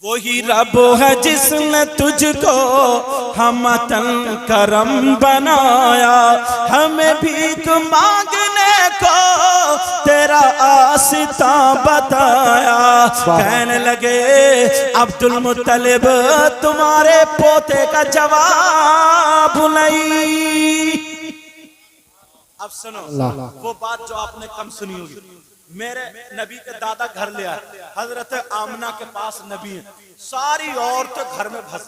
वही रब है जिसने तुझको हमतन करम बनाया, हमें भीख मांगने को तेरा आसिता बताया। कहने लगे अब्दुल मुत्तलिब तुम्हारे पोते का जवाब नहीं। अब सुनो वो बात जो आपने कम सुनी होगी। मेरे नबी के दादा घर ले आए, हजरत आमना के पास नबी है, सारी औरतें घर में भस,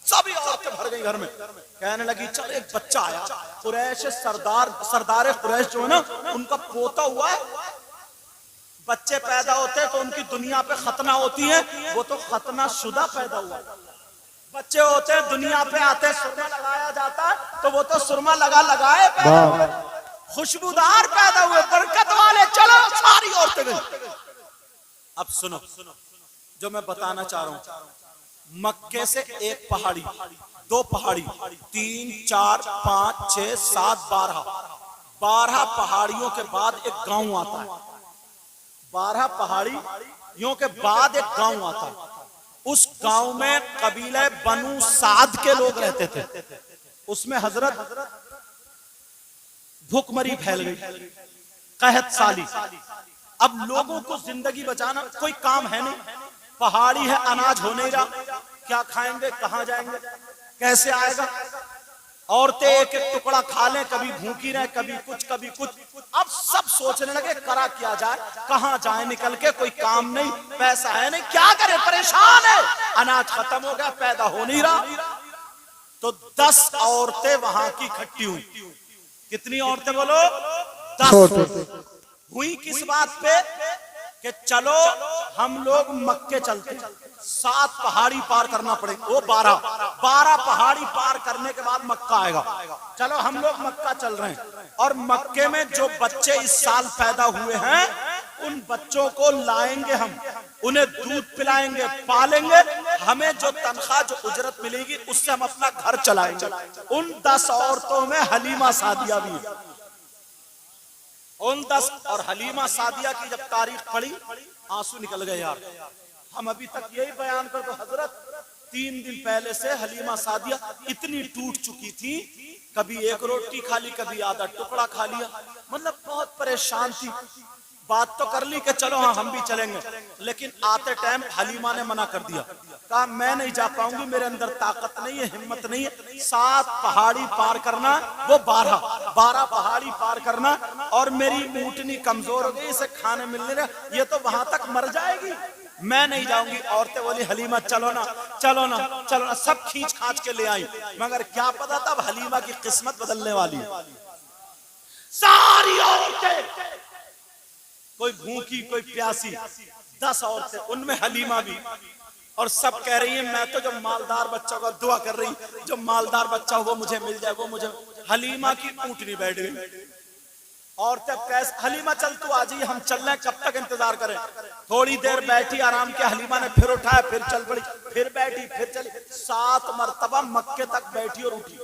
सभी औरतें भर गई घर में। कहने लगी चल एक बच्चा आया, कुरैश सरदार कुरैश जो है ना उनका पोता हुआ है। बच्चे पैदा होते तो उनकी दुनिया पे खतना होती है, वो तो खतना शुदा पैदा हुआ। बच्चे होते हैं दुनिया पे आते सुरमा लगाया जाता है, तो वो तो सुरमा लगाए पैदा हुए, खुशबूदार पैदा हुए, बरकत वाले। चलो सारी औरतें गई। अब सुनो जो मैं बताना चाह रहा हूं। मक्के से एक पहाड़ी, दो पहाड़ी, 3, 4, 5, 6, 7, 12 पहाड़ियों के बाद एक गांव आता है। 12 पहाड़ियों के बाद एक गांव आता है। उस गांव में कबीले बनु साद के लोग रहते थे। उसमें हजरत भूखमरी फैल गई, कहत साली। अब लोगों को जिंदगी बचाना कोई काम है नहीं, पहाड़ी है, अनाज हो नहीं रहा, क्या खाएंगे, कहां जाएंगे, कैसे आएगा। औरतें एक एक टुकड़ा खा लें, कभी भूखी रहे, कभी कुछ कभी कुछ। अब सब सोचने लगे करा क्या जाए, कहां जाए निकल के, कोई काम नहीं, पैसा है नहीं, क्या करे, परेशान है, अनाज खत्म हो गया, पैदा हो नहीं रहा। तो 10 औरतें वहां की इकट्ठी हुई। कितनी औरतें बोलो? 10 हुई। किस बात पे कि चलो हम लोग मक्के चलते, 7 पहाड़ी पार करना पड़ेगा, वो 12 पहाड़ी पार करने के बाद मक्का आएगा। चलो हम लोग मक्का चल रहे हैं, और मक्के में जो बच्चे इस साल पैदा हुए हैं उन बच्चों को लाएंगे हम, उन्हें दूध पिलाएंगे, पालेंगे, हमें जो तनख्वाह जो उजरत मिलेगी उससे हम अपना घर चलाएंगे। उन 10 औरतों में हलीमा सादिया भी है। उन 10 और हलीमा सादिया की जब तारीख पढ़ी आंसू निकल गए यार। हम अभी तक यही बयान कर दो, हजरत 3 दिन पहले से हलीमा सादिया इतनी टूट चुकी थी, कभी एक रोटी खा ली, कभी आधा टुकड़ा खा लिया, मतलब बहुत परेशान थी। बात तो कर ली कि चलो हाँ हम भी चलेंगे, लेकिन आते टाइम हलीमा ने मना कर दिया, कहा मैं नहीं जा पाऊंगी, मेरे अंदर ताकत नहीं है, हिम्मत नहीं है। 7 पहाड़ी पार करना, वो 12 पहाड़ी पार करना, और मेरी ऊँटनी कमजोर हो गई, इसे खाने मिलने रहा, ये तो वहां तक मर जाएगी, मैं नहीं जाऊंगी। औरतें बोली हलीमा चलो ना, चलो ना, चलो ना, सब खींच खांच के ले आई। मगर क्या पता था हलीमा की किस्मत बदलने वाली है। सारी औरतें, कोई भूखी कोई प्यासी, 10 औरतें, उनमें हलीमा भी, और सब कह रही है मैं तो जो मालदार बच्चा का दुआ कर रही, जो मालदार बच्चा वो मुझे मिल जाए, वो मुझे। हलीमा की ऊँटनी बैठ गई। औरतें कैसे, हलीमा चल तू आ जाइए, हम चल रहे हैं, कब तक इंतजार करें। थोड़ी देर बैठी, आराम किया, हलीमा ने फिर उठाया, फिर चल पड़ी, फिर बैठी, फिर चली, 7 मरतबा मक्के तक बैठी और उठी।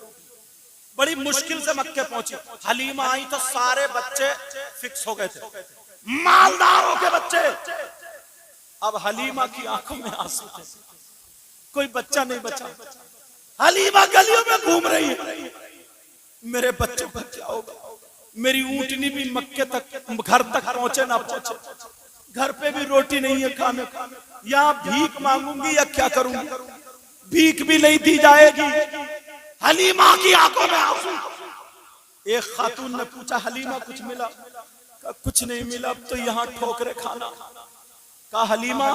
बड़ी मुश्किल से मक्के पहुंची। हलीमा आई तो सारे बच्चे फिक्स हो गए थे, मालदारों के बच्चे। अब हलीमा की आंखों में आंसू थे, कोई बच्चा नहीं बचा। हलीमा गलियों में घूम रही है, मेरे बच्चों का क्या होगा। मेरी ऊँटनी भी मक्के तक, घर तक पहुंचे ना पहुंचे, घर पे भी रोटी नहीं है खाने, यहाँ भीख मांगूंगी या क्या करूंगी, भीख भी नहीं दी जाएगी। हलीमा की आंखों में आंसू। एक खातून ने पूछा हलीमा कुछ मिला? कुछ नहीं मिला, अब तो यहाँ ठोकरे खाना। कहा हलीमा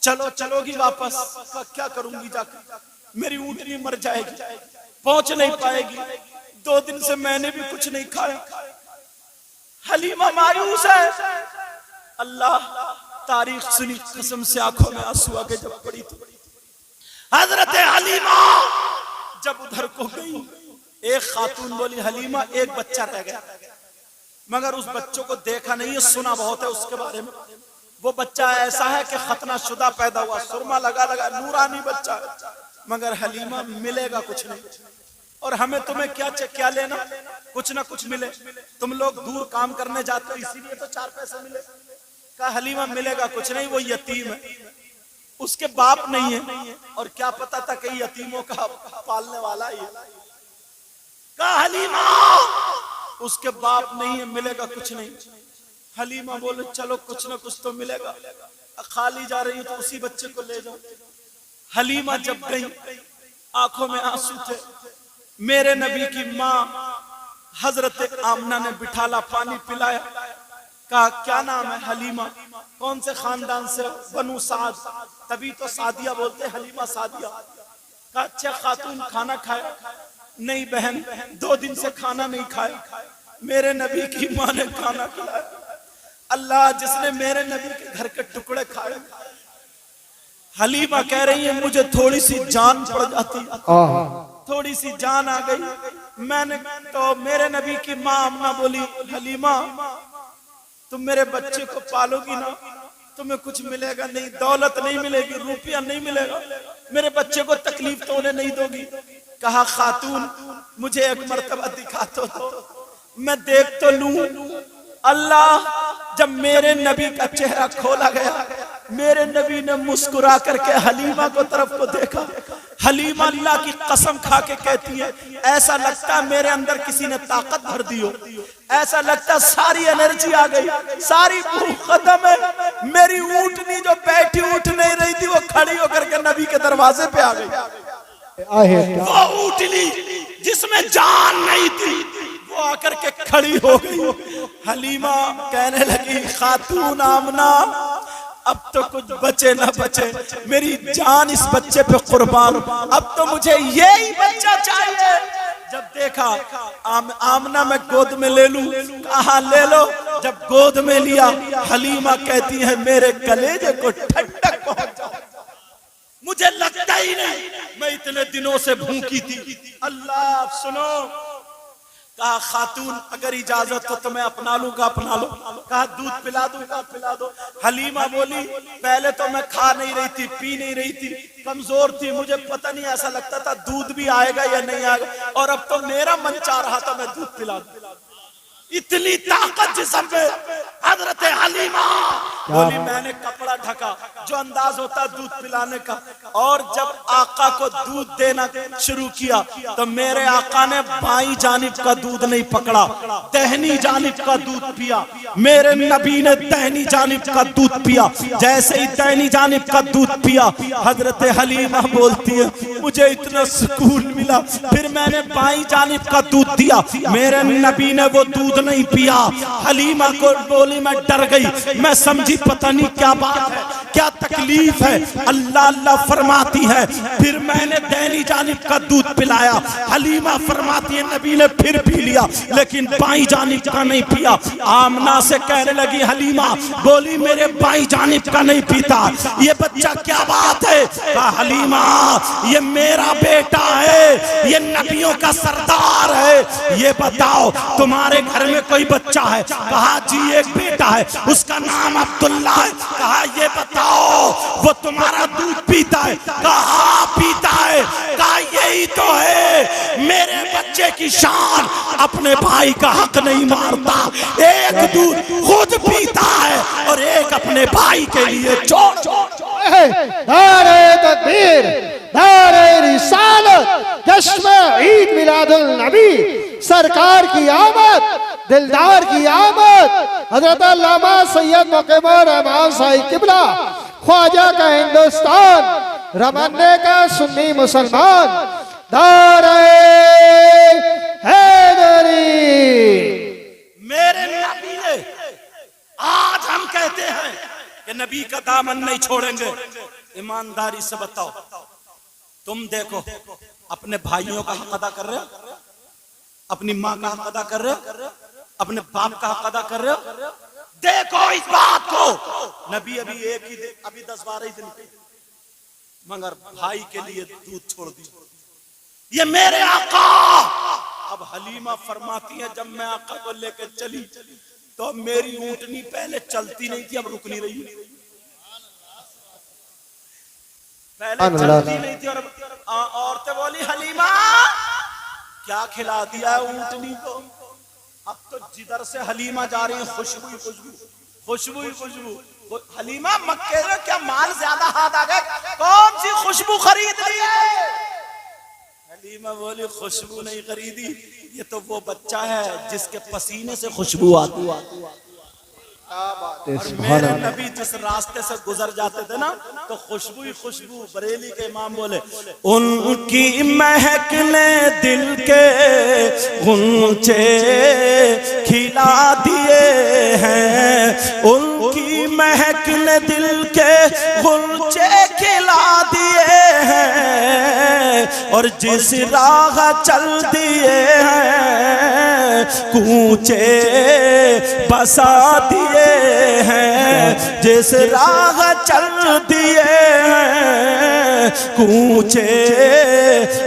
चलो, चलोगी वापस? क्या करूंगी जाकर, मेरी ऊँटनी मर जाएगी, पहुंच नहीं पाएगी, 2 दिन से मैंने भी कुछ नहीं खाया। हलीमा मायूस है। अल्लाह, तारीख सुनी, कसम से आंखों में आंसू आके जब पड़ी थी। हजरत हलीमा जब उधर को गई, एक खातून बोली हलीमा एक बच्चा रह गया, मगर उस बच्चों को देखा नहीं है, सुना बहुत है उसके बारे में। वो बच्चा ऐसा है कि खतना शुदा पैदा हुआ, सुरमा लगा नूरानी बच्चा, मगर हलीमा मिलेगा कुछ नहीं। और हमें तुम्हें क्या लेना, कुछ ना कुछ मिले। तुम लोग दूर काम करने जाते हो इसीलिए तो 4 पैसे मिले। कहा हलीमा मिलेगा कुछ नहीं, वो यतीम है, उसके बाप नहीं है, और क्या पता था कि यतीमों का पालने वाला ही है। कहा हलीमा उसके बाप नहीं है, मिलेगा कुछ नहीं। हलीमा बोले चलो कुछ ना कुछ तो मिलेगा, खाली जा रही है तो उसी बच्चे को ले जाओ। हलीमा जब गई, आंखों में आंसू थे। मेरे नबी की माँ हजरत आमना ने बिठाला, पानी पिलाया, कहा क्या नाम है? हलीमा। कौन से खानदान से? बनु साद, तभी तो सादिया बोलते, हलीमा सादिया। कहा अच्छा खातून खाना खाया? नहीं बहन, 2 दिन से खाना नहीं खाया। मेरे नबी की माँ ने खाना खिलाया। अल्लाह, जिसने मेरे नबी के घर के टुकड़े खाए। हलीमा कह रही है मुझे थोड़ी सी जान पड़ जाती, थोड़ी सी जान आ गई। मैंने तो मेरे नबी की माँ अम्मा बोली, हलीमा तुम मेरे बच्चे को पालोगी ना, तुम्हें कुछ मिलेगा नहीं, दौलत नहीं मिलेगी, रुपया नहीं मिलेगा, मेरे बच्चे को तकलीफ तो उन्हें नहीं दोगी। कहा खातून मुझे एक मर्तबा दिखा तो, मैं देख तो लूं। अल्लाह, जब मेरे नबी का चेहरा खोला गया, मेरे नबी ने मुस्कुरा करके हलीमा को तरफ को देखा। हलीमा अल्लाह की कसम खा के कहती है, ऐसा लगता है मेरे अंदर किसी ने ताकत भर दी हो, ऐसा लगता सारी एनर्जी आ गई, सारी भूख खत्म है। मेरी ऊँटनी जो बैठी उठ नहीं रही थी, वो खड़ी होकर के नबी के दरवाजे पे आ गई। वो ऊँटनी जिसमें जान नहीं थी, वो आकर के खड़ी हो गई। हलीमा कहने लगी, खातून आमना अब तो कुछ बचे ना बचे, मेरी जान इस बच्चे पे कुर्बान, अब तो मुझे यही बच्चा चाहिए। जब देखा आमना मैं गोद में ले लूं, कहा ले लो। जब गोद में लिया, हलीमा कहती है मेरे कलेजे को ठंडक पहुंच जाए, मुझे लगता ही नहीं मैं इतने दिनों से भूखी थी। अल्लाह सुनो। कहा खातून अगर इजाजत हो तो मैं अपना लूंगा, अपना लो। कहा दूध पिला दूंगा, पिला दो। हलीमा बोली पहले तो मैं खा नहीं रही थी, पी नहीं रही थी, कमजोर थी, मुझे पता नहीं, ऐसा लगता था दूध भी आएगा या नहीं आएगा, और अब तो मेरा मन चाह रहा था मैं दूध पिला दूं। इतनी ताकत जिस्म में। हजरत हलीमा बोली मैंने कपड़ा ढका, जो अंदाज होता दूध पिलाने का, और जब आका को दूध देना शुरू किया तो मेरे आका ने बाईं जानिब का दूध नहीं पकड़ा, दाहिनी जानिब का दूध पिया। मेरे नबी ने दाहिनी जानिब का दूध पिया। जैसे ही दाहिनी जानिब का दूध पिया, हजरत हलीमा बोलती है मुझे इतना सुकून मिला। फिर मैंने बाईं जानिब का दूध दिया, मेरे नबी ने वो दूध नहीं पिया। हलीमा को बोली मैं डर गई, मैं समझी पता नहीं क्या बात है, क्या तकलीफ है। अल्लाह अल्लाह फरमाती है, फिर मैंने दाहिनी जानिब का दूध पिलाया। हलीमा फरमाती है नबी ने फिर पी लिया, लेकिन बाईं जानिब का नहीं पिया। आमना से कहने लगी हलीमा, बोली मेरे बाईं जानिब का नहीं पीता, ये बच्चा क्या बात है? कहा हलीमा ये मेरा बेटा है, ये नबियों का सरदार है, ये बताओ तुम्हारे घर में कोई बच्चा है? कहा जी एक बेटा है, उसका नाम अब्दुल्ला है। कहा ये बताओ वो तुम्हारा दूध पीता है? कहा पीता है। कहा यही तो है मेरे बच्चे की शान, अपने भाई का हक नहीं मारता, एक दूध खुद पीता है और एक अपने भाई के लिए छोड़। नारे तकबीर, नारे रिसालत, जश्न ईद मिलादुल नबी, सरकार की आमद, दिलदार की आमद, हजरत अल्लामा सैयद मुक़िमुर रहमान साहिब किबला, ख्वाजा का हिंदुस्तान, रमन्ने का सुन्नी मुसलमान, दारे हैदरी। मेरे नबी ने, आज हम कहते हैं कि नबी का दामन नहीं छोड़ेंगे। ईमानदारी से बताओ, तुम देखो अपने भाइयों का हक अदा कर रहे हो, अपनी माँ का हक अदा कर रहे हो, अपने बाप का हक अदा कर रहे हो? देखो इस बात को। नबी अभी एक ही अभी 10-12 दिन मगर भाई के लिए दूध छोड़ दी, ये मेरे आका। अब हलीमा फरमाती है जब मैं आका को लेकर चली तो मेरी ऊँटनी पहले चलती नहीं थी, अब रुक नहीं रही, पहले चलती नहीं थी। और औरतें बोली हलीमा क्या खिला दिया ऊँटनी को? अब तो जिधर से हलीमा जा रही है खुशबू खुशबू, खुशबू ही खुशबू। हलीमा मक्के में क्या माल ज्यादा हाथ आ गए, कौन सी खुशबू खरीद ली है? हलीमा बोली खुशबू नहीं खरीदी, ये तो वो बच्चा है जिसके पसीने से खुशबू आती। और मेरे नबी जिस रास्ते से गुजर जाते थे ना, तो खुशबू ही खुशबू। बरेली के इमाम बोले, उनकी महक ने दिल के गुंचे खिला दिए हैं, उनकी महक ने दिल के गुंचे खिला दिए हैं, और जिस राह चल दिए हैं कूचे बसा दिए हैं, जिस राह चल दिए हैं कूचे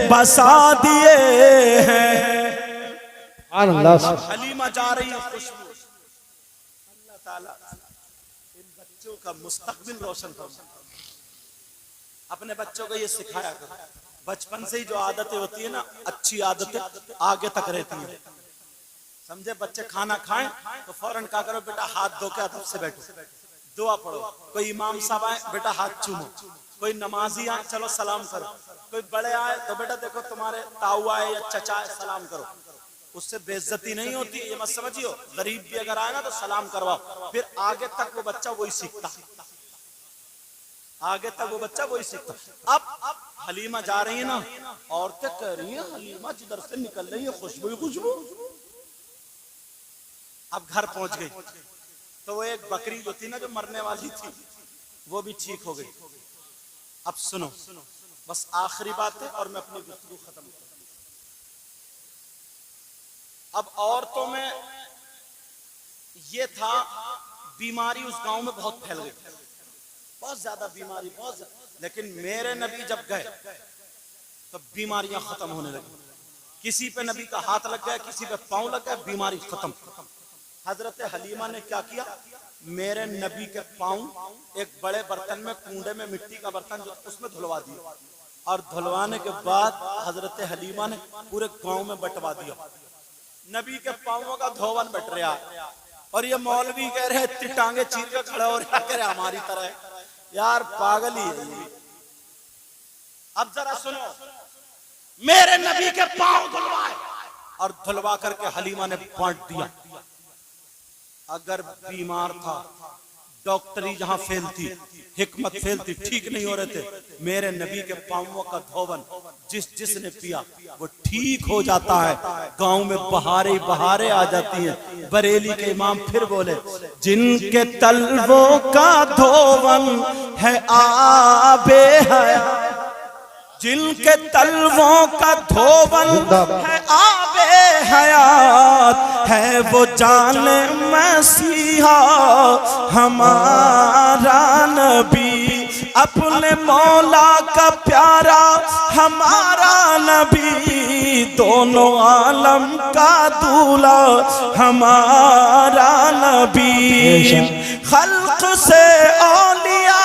बसा दिए हैं। हलीमा जा रही है खुशबू। अल्लाह ताला इन बच्चों का मुस्तकबिल रोशन कर। अपने बच्चों को ये सिखाया करो, बचपन से ही जो आदतें होती है ना, अच्छी आदतें आगे तक रहती है। समझे, बच्चे खाना खाएं तो फौरन क्या करो, बेटा हाथ धो के अदब से बैठो, दुआ पढ़ो। कोई इमाम साहब आए, बेटा हाथ चूमो। कोई नमाजी आए, चलो सलाम करो। कोई बड़े आए तो बेटा देखो तुम्हारे ताऊ आए या चचा आए, सलाम करो। उससे बेइज्जती नहीं होती, ये मत समझियो। गरीब भी अगर आए ना तो सलाम करवाओ, फिर आगे तक वो बच्चा वही सीखता, आगे तक वो बच्चा वही सीखता। अब हलीमा जा रही है ना, औरतें कह रही है हलीमा जिधर से निकल रही है खुशबू ही खुशबू। अब घर पहुंच गई तो वो एक बकरी जो थी ना, जो मरने वाली थी, वो भी ठीक हो गई। अब सुनो, बस आखिरी बात है और मैं अपनी गुफ्तगू खत्म करूं। अब औरतों में ये था, बीमारी उस गांव में बहुत फैल गई, बहुत ज्यादा बीमारी, बहुत ज्यादा। लेकिन मेरे नबी जब गए तो बीमारियां खत्म होने लगी। किसी पे नबी का हाथ लग गया, किसी पे पांव लग गया, बीमारी खत्म। हजरत हलीमा ने क्या किया, मेरे नबी के पांव एक बड़े बर्तन में, कूंडे में, मिट्टी का बर्तन जो उसमें धुलवा दिया, और धुलवाने के बाद हजरत हलीमा ने पूरे गांव में बंटवा दिया। नबी के पांवों का धोवन बट रहा, और ये मौलवी कह रहे इतनी टांगे चीर के खड़े हो रहा, कह रहे हमारी तरह। यार पागल ही है। अब जरा सुनो, मेरे नबी के पांव धुलवाए और धुलवा करके हलीमा ने बांट दिया। अगर बीमार था, डॉक्टरी जहां फेल थी, हिकमत फेल थी, ठीक नहीं हो रहे थे, मेरे नबी के पांवों का धोवन जिसने पिया वो ठीक हो जाता है। गांव में बहारे बहारे आ जाती हैं। बरेली के इमाम फिर बोले, जिनके तलवों का धोवन है आबे हयात, जिनके तलवों का धोवन है आबे हयात, है वो जाने मसीहा हमारा नबी, अपने मौला का प्यारा हमारा नबी, दोनों आलम का दूल्हा हमारा नबी। खल्क से औलिया,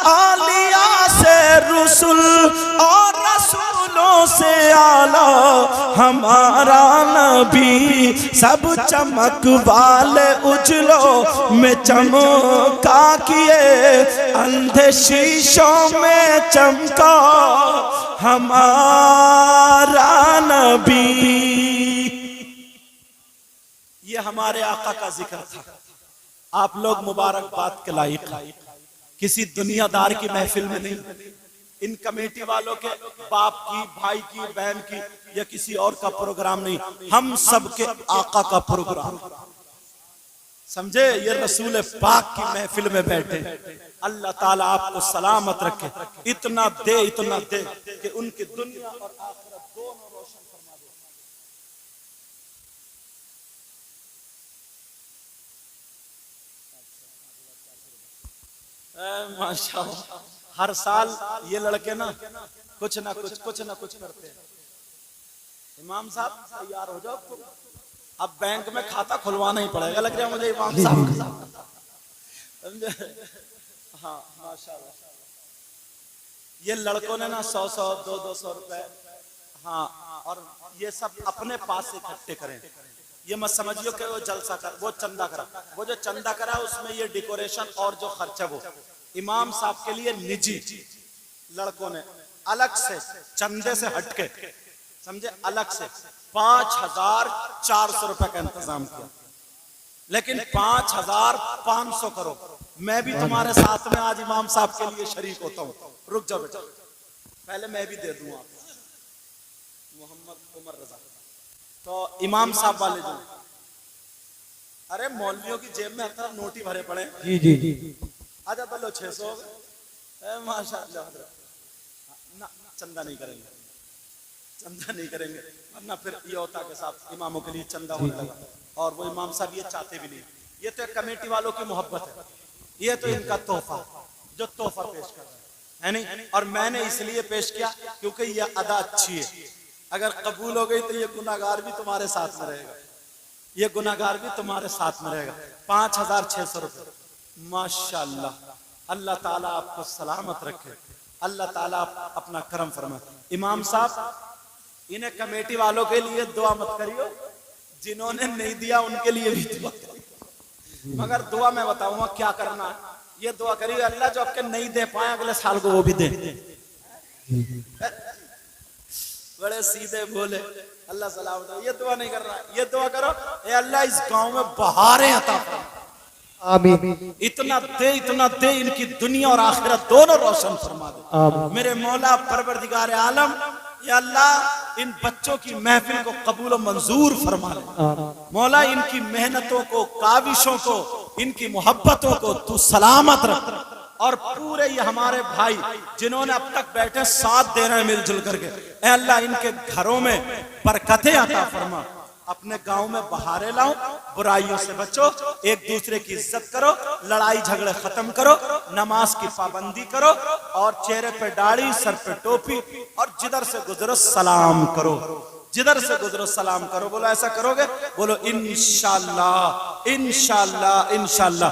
औलिया से रसूल, और रसूलों से आला हमारा नबी, सब चमक वाले उजलों में चमका किए, अंधे शीशों में चमका हमारा नबी। ये हमारे आका का जिक्र था। आप लोग मुबारकबाद के लायक, किसी दुनियादार की महफिल में नहीं, इन कमेटी वालों के बाप की, भाई की, बहन की या किसी और का प्रोग्राम नहीं, हम सबके आका का प्रोग्राम। समझे, ये रसूल पाक की महफिल में बैठे। अल्लाह ताला आपको सलामत रखे, इतना दे कि उनकी दुनिया और आखिरत दोनों रोशन फरमा दे। माशाअल्लाह, हर साल ये लड़के ना कुछ ना कुछ करते हैं। इमाम साहब तैयार हो जाओ, तो अब बैंक में खाता खुलवाना ही पड़ेगा, लग रहा है मुझे इमाम साहब। हाँ माशाल्लाह, ये लड़कों ने ना 100-100, 200-200 रुपए, हाँ, और ये सब अपने पास से इकट्ठे करें। ये मत समझियो कि वो जलसा कर, वो चंदा करा, वो जो चंदा करा उसमें ये डेकोरेशन और जो खर्चा वो इमाम साहब के लिए निजी लड़कों ने अलग से चंदे से हटके, समझे, अलग से 5,400 रुपए का इंतजाम किया। लेकिन 5,500 करो, मैं भी तुम्हारे साथ में आज इमाम साहब के लिए शरीक होता हूँ। रुक जाओ बेटा, पहले मैं भी दे दूंगा। मोहम्मद उमर रजा तो इमाम साहब वाले जो, अरे मौलवियों की जेब में इतना नोट ही भरे पड़े। जी जी जी। आजा बोलो 600 माशाअल्लाह। ना चंदा नहीं करेंगे, चंदा नहीं करेंगे, वरना फिर ये होता के साथ इमामों के लिए चंदा होने लगा। और वो इमाम साहब ये चाहते भी नहीं। ये तो कमेटी वालों की मोहब्बत है, ये तो इनका तोहफा जो तोहफा पेश कर रहा है नहीं। और मैंने इसलिए पेश किया क्योंकि ये अदा अच्छी है। अगर कबूल हो गई तो ये गुनाहगार भी तुम्हारे साथ में रहेगा, ये गुनाहगार भी तुम्हारे साथ में रहेगा। 5,600 रुपए माशाअल्लाह। अल्लाह ताला आपको सलामत रखे, अल्लाह ताला अपना करम फरमाए। इमाम साहब इन्हें कमेटी वालों के लिए दुआ मत करियो, जिन्होंने नहीं दिया उनके लिए भी दुआ करियो। मगर दुआ मैं बताऊंगा क्या करना है। ये दुआ करिए अल्लाह जो आपके नहीं दे पाए अगले साल को वो भी दे। बड़े सीधे बोले, अल्लाह सलामत रहे। ये दुआ नहीं कर रहा, ये दुआ करो ए अल्लाह इस गांव में बहारें अता फरमा, आमीन। इतना दे इनकी दुनिया और आखिरत दोनों रोशन फरमा दे मेरे मौला परवरदिगार आलम। या अल्लाह इन बच्चों की महफिल को कबूल और मंजूर फरमा ले मौला। इनकी मेहनतों को, काविशों को, इनकी मोहब्बतों को तू सलामत रख। और पूरे ये हमारे भाई जिन्होंने अब तक बैठे साथ दे रहे हैं मिलजुल करके, ऐ अल्लाह इनके घरों में बरकतें अता फरमा। अपने गांव में बहारे लाओ, बुराइयों से बचो, एक दूसरे की इज्जत करो, लड़ाई झगड़े खत्म करो, नमाज की पाबंदी करो, और चेहरे पे दाढ़ी, सर पे टोपी, और जिधर से गुजरो सलाम करो, जिधर से गुजरो सलाम करो। बोलो ऐसा करोगे? बोलो इंशाअल्लाह इंशाअल्लाह इंशाअल्लाह।